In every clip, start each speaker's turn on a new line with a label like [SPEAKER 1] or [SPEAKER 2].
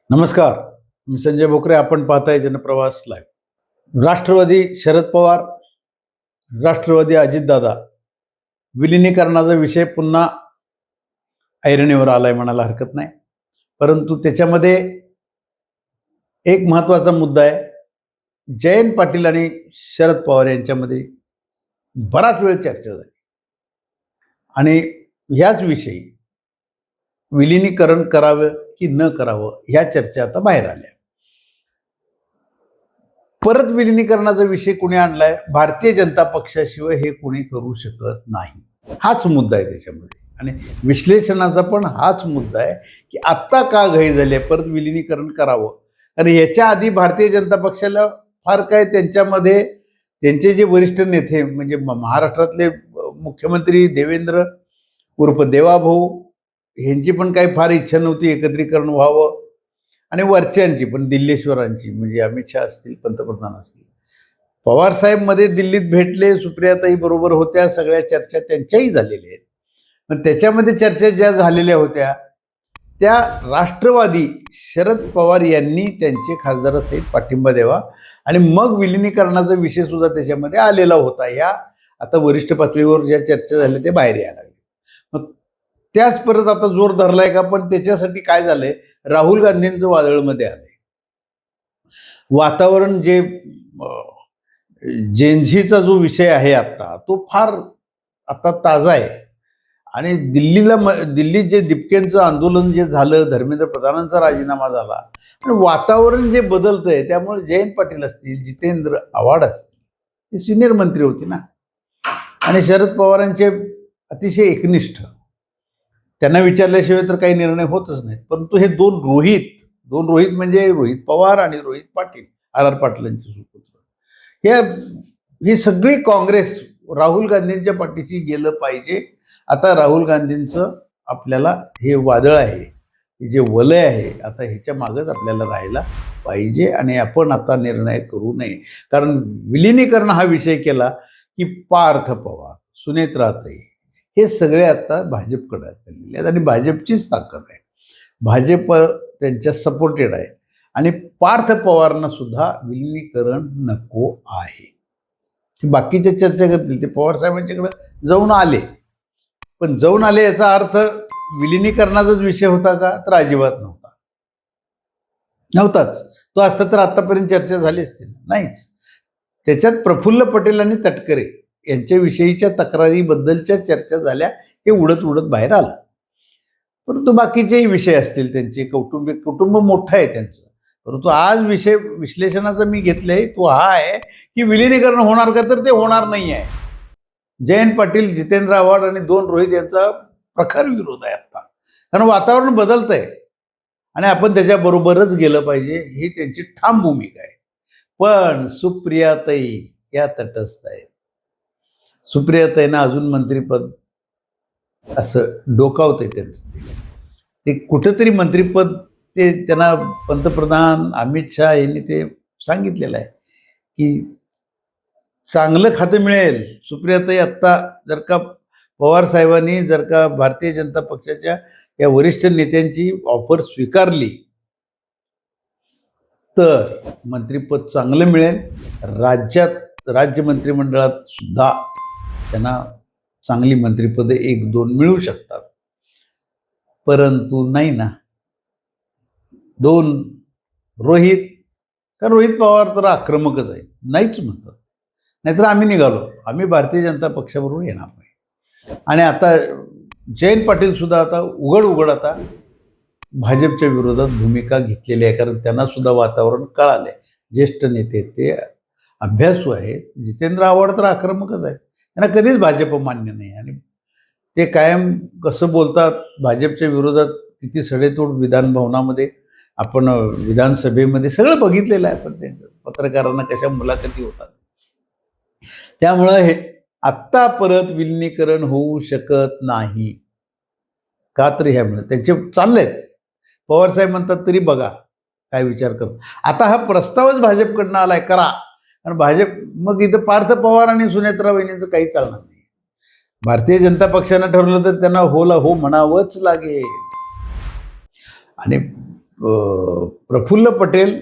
[SPEAKER 1] नमस्कार, मी संजय भोकरे. आपण पाहताय जनप्रवास लाईव्ह. राष्ट्रवादी शरद पवार, राष्ट्रवादी अजितदादा विलिनीकरणाचा विषय पुन्हा ऐरणीवर आलाय म्हणायला हरकत नाही. परंतु त्याच्यामध्ये एक महत्त्वाचा मुद्दा आहे. जयंत पाटील आणि शरद पवार यांच्यामध्ये बराच वेळ चर्चा झाली आणि ह्याच विषयी विलिनीकरण करावं की न करावं ह्या चर्चा आता बाहेर आल्या. परत विलिनीकरणाचा विषय कोणी आणलाय? भारतीय जनता पक्षाशिवाय हे कोणी करू शकत नाही, हाच मुद्दा आहे त्याच्यामध्ये. आणि विश्लेषणाचा पण हाच मुद्दा आहे की आत्ता का घाई झाली आहे परत विलिनीकरण करावं. कारण याच्या आधी भारतीय जनता पक्षाला फार काय त्यांच्यामध्ये त्यांचे जे वरिष्ठ नेते म्हणजे महाराष्ट्रातले मुख्यमंत्री देवेंद्र उर्फ देवाभाऊ ह्यांची पण काही फार इच्छा नव्हती एकत्रीकरण व्हावं. आणि वरच्यांची पण दिल्लीश्वरांची म्हणजे अमित शहा असतील, पंतप्रधान असतील, पवारसाहेब मध्ये दिल्लीत भेटले, सुप्रियाताई बरोबर होत्या, सगळ्या चर्चा त्यांच्याही झालेल्या आहेत. पण त्याच्यामध्ये चर्चा ज्या झालेल्या होत्या त्या राष्ट्रवादी शरद पवार यांनी त्यांचे खासदारासहित पाठिंबा द्यावा आणि मग विलिनीकरणाचा विषय सुद्धा त्याच्यामध्ये आलेला होता. या आता वरिष्ठ पातळीवर ज्या चर्चा झाल्या ते बाहेर यायला लागले. मग त्याच परत आता जोर धरलाय का? पण त्याच्यासाठी काय झालंय, राहुल गांधींचं वादळमध्ये आलंय. वातावरण जे जेनझीचा जो विषय आहे आता तो फार आता ताजा आहे. आणि दिल्लीत जे दिपकेंचं आंदोलन जे झालं, धर्मेंद्र प्रधानांचा राजीनामा झाला आणि वातावरण जे बदलतंय त्यामुळे जयंत पाटील असतील, जितेंद्र आव्हाड असतील, ते सिनियर मंत्री होते ना आणि शरद पवारांचे अतिशय एकनिष्ठ, त्यांना विचारल्याशिवाय तर काही निर्णय होतच नाहीत. परंतु हे दोन रोहित म्हणजे रोहित पवार आणि रोहित पाटील, आर पाटलांचे सुपुत्र, ही सगळी काँग्रेस राहुल गांधींच्या पाठीशी गेलं पाहिजे. आता राहुल गांधींचं आपल्याला हे वादळ आहे, जे वलय आहे, आता ह्याच्या मागच आपल्याला राहायला पाहिजे आणि आपण आता निर्णय करू नये. कारण विलिनीकरण हा विषय केला की पार्थ पवार, सुनेत्राताई हे सगळे आता भाजपकडे आलेले आहेत आणि भाजपचीच ताकद आहे. भाजप त्यांच्या सपोर्टेड आहे आणि पार्थ पवारांना सुद्धा विलिनीकरण नको आहे. बाकीच्या चर्चा करतील ते पवार साहेबांच्याकडे जाऊन आले, पण जाऊन आले याचा अर्थ विलिनीकरणाचाच विषय होता का? तर अजिबात नव्हताच. तो असता तर आतापर्यंत चर्चा झाली असती? नाहीच. त्याच्यात प्रफुल्ल पटेल आणि तटकरे यांच्याविषयीच्या तक्रारीबद्दलच्या चर्चा झाल्या, हे उडत बाहेर आलं. परंतु बाकीचेही विषय असतील त्यांचे, कुटुंब मोठं आहे त्यांचं. परंतु आज विषय विश्लेषणाचा मी घेतलाय तो हा आहे की विलिनीकरण होणार का? तर ते होणार नाही आहे. जयंत पाटील, जितेंद्र आव्हाड आणि दोन रोहित यांचा प्रखर विरोध आहे आता. कारण वातावरण बदलतंय आणि आपण त्याच्याबरोबरच गेलं पाहिजे, ही त्यांची ठाम भूमिका आहे. पण सुप्रियाताई या तटस्थ आहेत. सुप्रियाताईंना अजून मंत्रिपद असं डोकावतंय त्यांचं. ते कुठंतरी मंत्रिपद ते त्यांना पंतप्रधान अमित शहा यांनी ते सांगितलेलं आहे की चांगलं खातं मिळेल. सुप्रियाताई आत्ता जर का पवार साहेबांनी जर का भारतीय जनता पक्षाच्या या वरिष्ठ नेत्यांची ऑफर स्वीकारली तर मंत्रिपद चांगलं मिळेल. राज्य मंत्रिमंडळात सुद्धा त्यांना चांगली मंत्रिपद 1-2 मिळू शकतात. परंतु नाही ना, दोन रोहित पवार तर आक्रमकच आहे, नाहीच म्हणतात. नाहीतर आम्ही निघालो, आम्ही भारतीय जनता पक्षाबरोबर येणार नाही. आणि आता जयंत पाटील सुद्धा आता उघड आता भाजपच्या विरोधात भूमिका घेतलेली आहे. कारण त्यांना सुद्धा वातावरण कळालंय. ज्येष्ठ नेते, ते अभ्यासू आहेत. जितेंद्र आव्हाड तर आक्रमकच आहे, त्यांना कधीच भाजप मान्य नाही. आणि ते कायम कसं बोलतात भाजपच्या विरोधात, किती सडेतोड विधान भवनामध्ये, आपण विधानसभेमध्ये सगळं बघितलेलं आहे. पण त्यांचं पत्रकारांना कशा मुलाखती होतात. त्यामुळं हे आत्ता परत विलिनीकरण होऊ शकत नाही. का? तर ह्यामुळे त्यांचे चाललेत. पवारसाहेब म्हणतात तरी बघा काय विचार करतो. आता हा प्रस्तावच भाजपकडनं आलाय, करा. आणि भाजप मग इथं पार्थ पवार आणि सुनेत्रा वहिनींचं काही चालणार नाही. भारतीय जनता पक्षानं ठरवलं तर त्यांना हो म्हणावंच लागेल. आणि प्रफुल्ल पटेल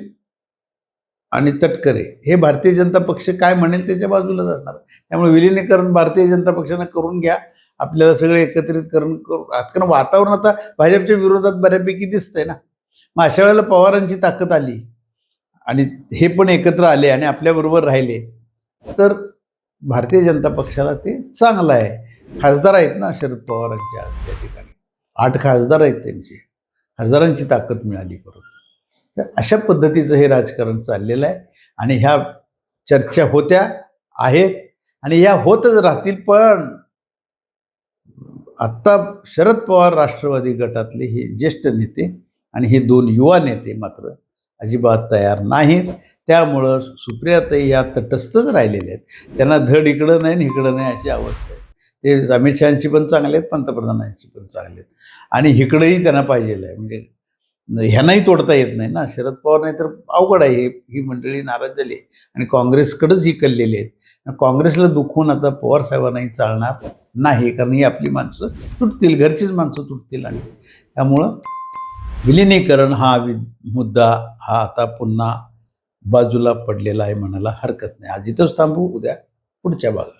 [SPEAKER 1] आणि तटकरे हे भारतीय जनता पक्ष काय म्हणेल त्याच्या बाजूला जाणार. त्यामुळे विलिनीकरण भारतीय जनता पक्षानं करून घ्या, आपल्याला सगळे एकत्रितकरण करू. कारण वातावरण आता भाजपच्या विरोधात बऱ्यापैकी दिसतंय ना. मग अशा वेळेला पवारांची ताकद आली आणि हे पण एकत्र आले आणि आपल्याबरोबर राहिले तर भारतीय जनता पक्षाला ते चांगलं आहे. खासदार आहेत ना शरद पवारांच्या त्या ठिकाणी, 8 खासदार आहेत त्यांचे, खासदारांची ताकद मिळाली परत. तर अशा पद्धतीचं हे राजकारण चाललेलं आहे आणि ह्या चर्चा होत्या आहेत आणि ह्या होतच राहतील. पण आत्ता शरद पवार राष्ट्रवादी गटातले हे ज्येष्ठ नेते आणि हे 2 युवा नेते मात्र अजिबात तयार नाहीत. त्यामुळं सुप्रियाताई ह्या तटस्थच राहिलेल्या आहेत. त्यांना धड इकडं नाही इकडं नाही अशी अवस्था आहे. ते अमित शहाची पण चांगले आहेत, पंतप्रधानांची पण चांगले आहेत आणि इकडंही त्यांना पाहिजे आहे. म्हणजे ह्यांनाही तोडता येत नाही ना. शरद पवार नाही तर अवघड आहे. ही मंडळी नाराज झाली आणि काँग्रेसकडेच ही कललेली आहेत. काँग्रेसला दुखवून आता पवार साहेबांनाही चालणार नाही, कारण ही आपली माणसं तुटतील, घरचीच माणसं तुटतील. आणि त्यामुळं विलिनीकरण हा मुद्दा हा आता पुन्हा बाजूला पडलेला आहे म्हणायला हरकत नाही. आज इथंच थांबू, उद्या पुढच्या भागात.